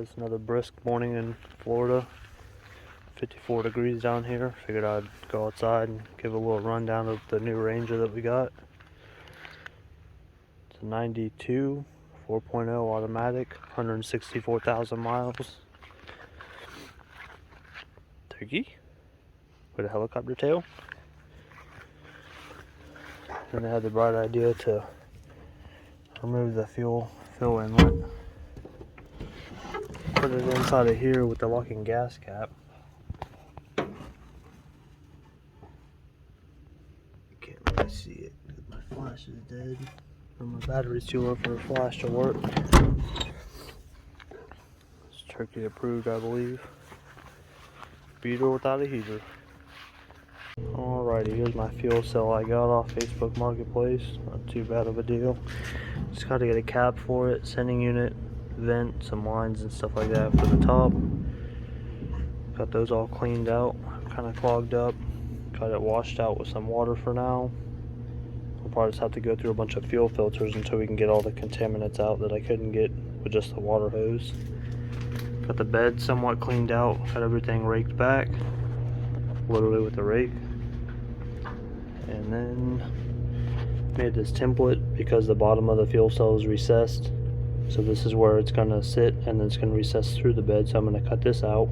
It's another brisk morning in Florida. 54 degrees down here. Figured I'd go outside and give a little rundown of the new Ranger that we got. It's a 92 4.0 automatic, 164,000 miles. Turkey with a helicopter tail. And they had the bright idea to remove the fuel fill inlet. Put it inside of here with the locking gas cap. You can't really see it because my flash is dead. And my battery's too low for the flash to work. It's turkey approved, I believe. Beater without a heater. Alrighty, here's my fuel cell I got off Facebook Marketplace. Not too bad of a deal. Just got to get a cap for it, sending unit, vent, some lines and stuff like that for the top. Got those all cleaned out, kind of clogged up. Got it washed out with some water for now. We'll probably just have to go through a bunch of fuel filters until we can get all the contaminants out that I couldn't get with just the water hose. Got the bed somewhat cleaned out, got everything raked back, literally with the rake. And then made this template because the bottom of the fuel cell is recessed. So this is where it's going to sit, and then it's going to recess through the bed, so I'm going to cut this out.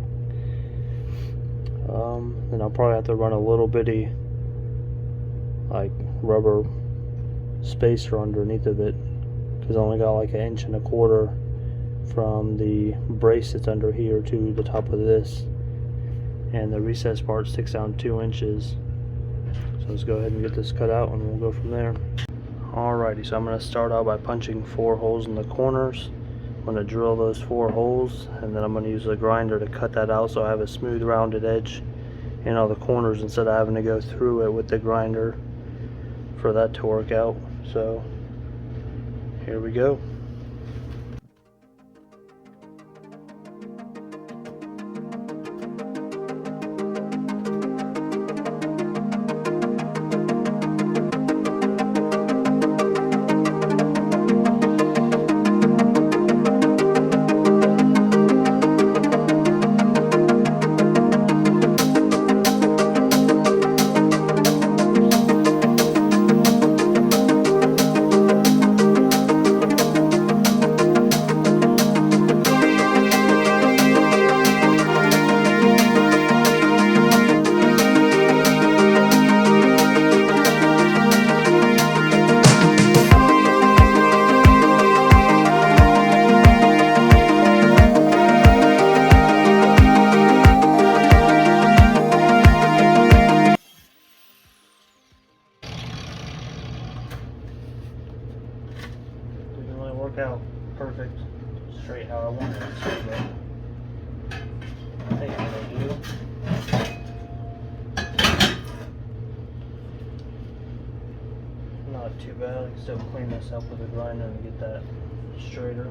Then I'll probably have to run a little bitty like rubber spacer underneath of it, because I only got like 1.25 inches from the brace that's under here to the top of this, and the recess part sticks down 2 inches. So let's go ahead and get this cut out and we'll go from there. Alrighty, so I'm going to start out by punching 4 holes in the corners. I'm going to drill those 4 holes, and then I'm going to use a grinder to cut that out so I have a smooth rounded edge in all the corners instead of having to go through it with the grinder for that to work out. So here we go. Work out perfect, straight how I wanted it to, but I think it'll do. Not too bad. I can still clean this up with a grinder and get that straighter.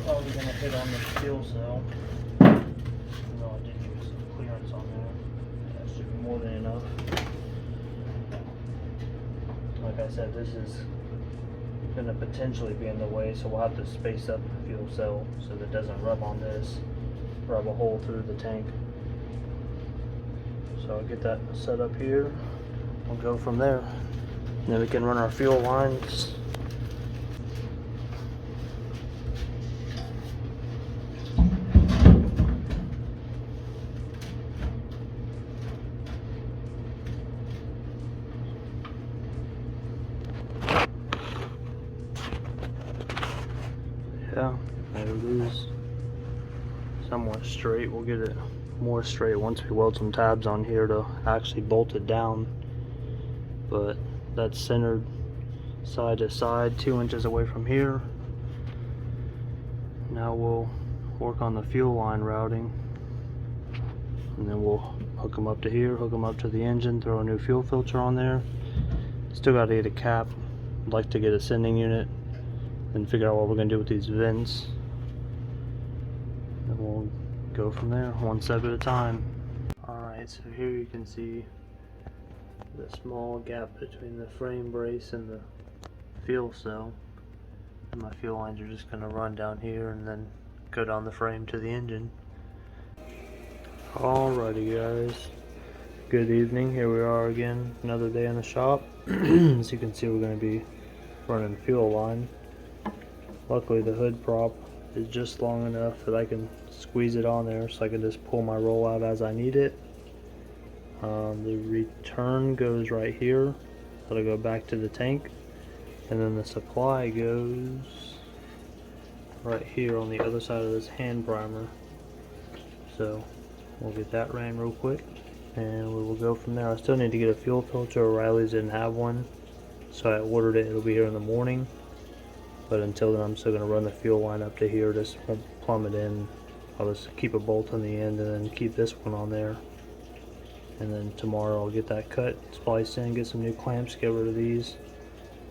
Probably gonna hit on the fuel cell. No, I did give you some clearance on there. That should be more than enough. Like I said, this is going to potentially be in the way, so we'll have to space up the fuel cell so that it doesn't rub on this, rub a hole through the tank. So I'll get that set up here. We'll go from there. And then we can run our fuel lines. Yeah, there it is. Somewhat straight. We'll get it more straight once we weld some tabs on here to actually bolt it down. But that's centered side to side, 2 inches away from here. Now we'll work on the fuel line routing, and then we'll hook them up to here, hook them up to the engine, throw a new fuel filter on there. Still got to get a cap. I'd like to get a sending unit and figure out what we're going to do with these vents, and we'll go from there, one step at a time. Alright, so here you can see the small gap between the frame brace and the fuel cell, and my fuel lines are just going to run down here and then go down the frame to the engine. Alrighty guys, good evening. Here we are again, another day in the shop. As you can see, we're going to be running the fuel line. Luckily the hood prop is just long enough that I can squeeze it on there so I can just pull my roll out as I need it. The return goes right here, so it'll go back to the tank, and then the supply goes right here on the other side of this hand primer. So we'll get that ran real quick and we will go from there. I still need to get a fuel filter. O'Reilly's didn't have one, so I ordered it. It'll be here in the morning, but until then I'm still going to run the fuel line up to here. Just won't plumb it in. I'll just keep a bolt on the end and then keep this one on there, and then tomorrow I'll get that cut, spliced in, get some new clamps, get rid of these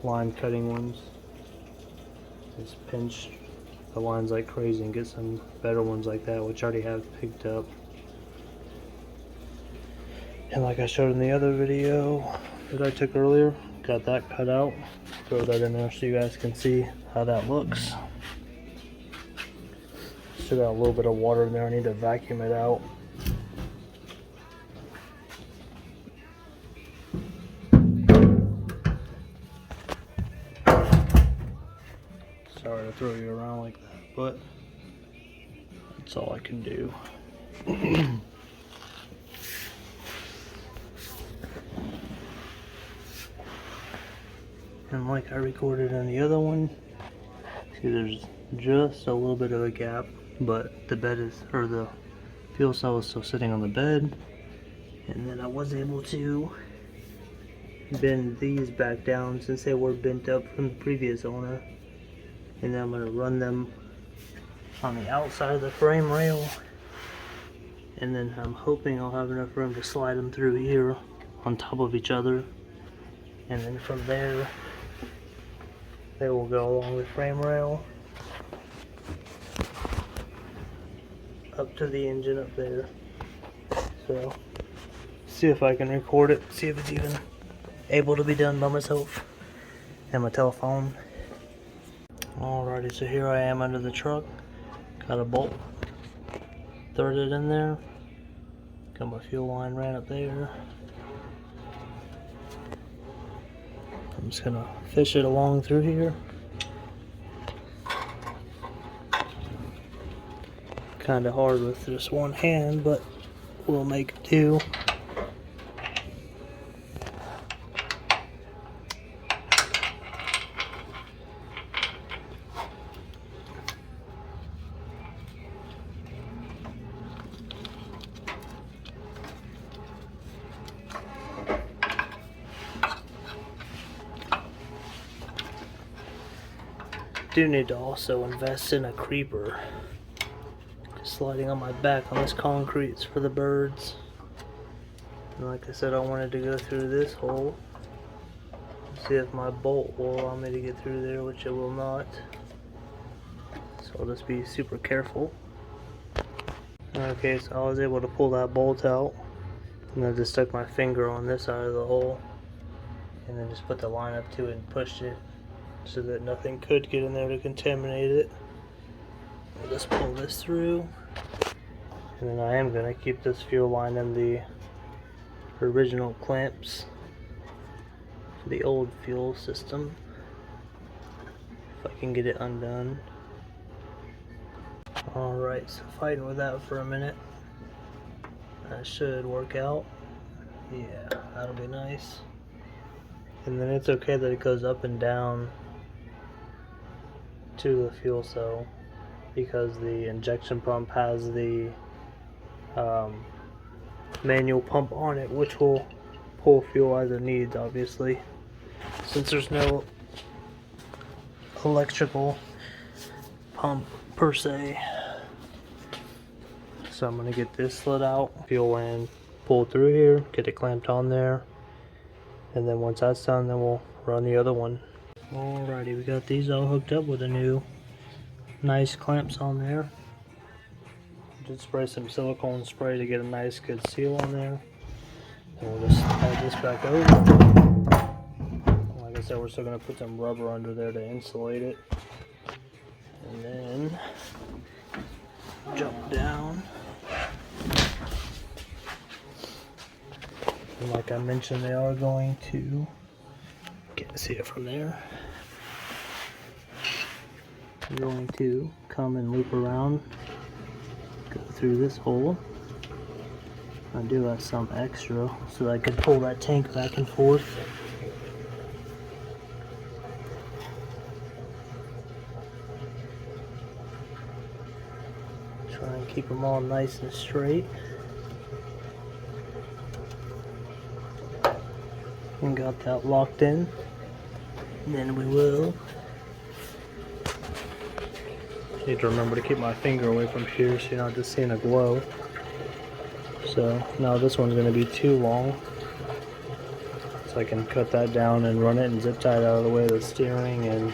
line cutting ones, just pinch the lines like crazy and get some better ones like that, which I already have picked up. And like I showed in the other video that I took earlier, got that cut out. Throw that in there so you guys can see how that looks. Still got a little bit of water in there. I need to vacuum it out. Sorry to throw you around like that, but that's all I can do. And like I recorded in the other one, see there's just a little bit of a gap, but the bed is, or the fuel cell is still sitting on the bed. And then I was able to bend these back down since they were bent up from the previous owner. And then I'm going to run them on the outside of the frame rail, and then I'm hoping I'll have enough room to slide them through here on top of each other, and then from there they will go along the frame rail up to the engine up there. So see if I can record it, see if it's even able to be done by myself and my telephone. Alrighty, so here I am under the truck. Got a bolt threaded in there. Got my fuel line ran up there. I'm just gonna fish it along through here. Kinda hard with just one hand, but we'll make do. Do need to also invest in a creeper. Just sliding on my back on this concrete for the birds. And like I said, I wanted to go through this hole. See if my bolt will allow me to get through there, which it will not. So I'll just be super careful. Okay, so I was able to pull that bolt out. And I just stuck my finger on this side of the hole. And then just put the line up to it and pushed it, so that nothing could get in there to contaminate it. I'll just pull this through, and then I am going to keep this fuel line in the original clamps for the old fuel system, if I can get it undone. Alright, so fighting with that for a minute. That should work out. Yeah, that'll be nice. And then it's okay that it goes up and down to the fuel cell, because the injection pump has the manual pump on it, which will pull fuel as it needs, obviously, since there's no electrical pump per se. So I'm going to get this slid out, fuel line pulled through here, get it clamped on there, and then once that's done, then we'll run the other one. Alrighty, we got these all hooked up with a new nice clamps on there. Did spray some silicone spray to get a nice good seal on there. And we'll just slide this back over. Like I said, we're still going to put some rubber under there to insulate it. And then jump down. And like I mentioned, they are going to, can't see it from there. They're going to come and loop around, go through this hole. I do have some extra so that I can pull that tank back and forth. Try and keep them all nice and straight. And got that locked in. And then we will need to remember to keep my finger away from here so you're not just seeing a glow. So now this one's going to be too long, so I can cut that down and run it and zip tie it out of the way of the steering and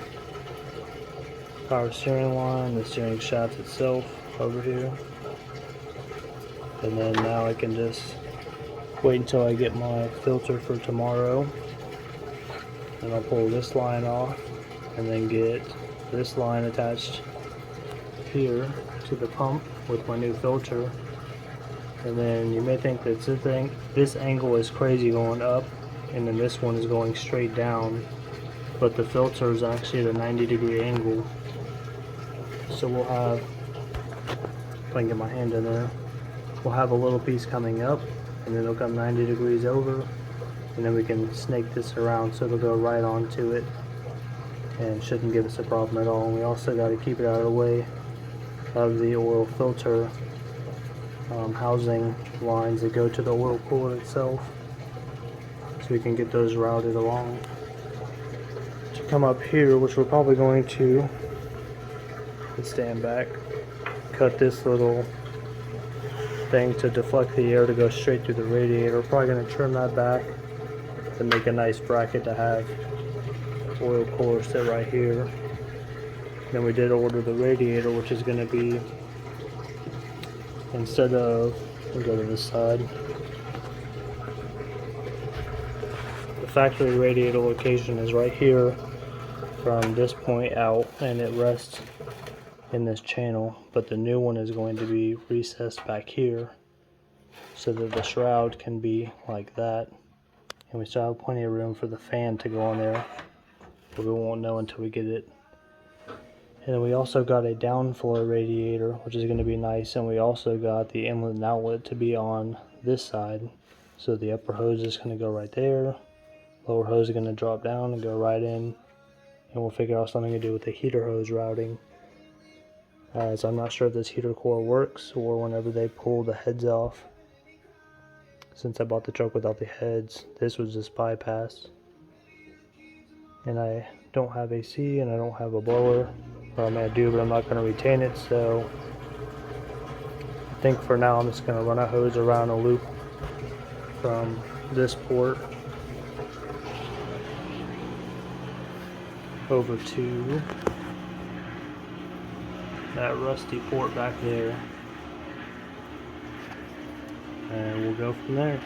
power steering line, the steering shaft itself over here. And then now I can just wait until I get my filter for tomorrow, and I'll pull this line off and then get this line attached here to the pump with my new filter. And then you may think that this angle is crazy going up, and then this one is going straight down, but the filter is actually at a 90-degree angle. So we'll have, if I can get my hand in there, we'll have a little piece coming up, and then it'll come 90 degrees over, and then we can snake this around so it'll go right onto it and shouldn't give us a problem at all. And we also got to keep it out of the way of the oil filter housing lines that go to the oil cooler itself, so we can get those routed along. To come up here, which we're probably going to, let's stand back, cut this little thing to deflect the air to go straight through the radiator. We're probably going to trim that back to make a nice bracket to have oil cooler sit right here. Then we did order the radiator, which is going to be, instead of, we'll go to this side, the factory radiator location is right here from this point out, and it rests in this channel, but the new one is going to be recessed back here so that the shroud can be like that, and we still have plenty of room for the fan to go on there, but we won't know until we get it. And then we also got a downflow radiator, which is going to be nice, and we also got the inlet and outlet to be on this side. So the upper hose is going to go right there, lower hose is going to drop down and go right in, and we'll figure out something to do with the heater hose routing. So I'm not sure if this heater core works or whenever they pull the heads off. Since I bought the truck without the heads, this was just bypass. And I don't have AC and I don't have a blower. Well, I mean I do, but I'm not going to retain it, so I think for now I'm just going to run a hose around a loop from this port over to that rusty port back there, and we'll go from there.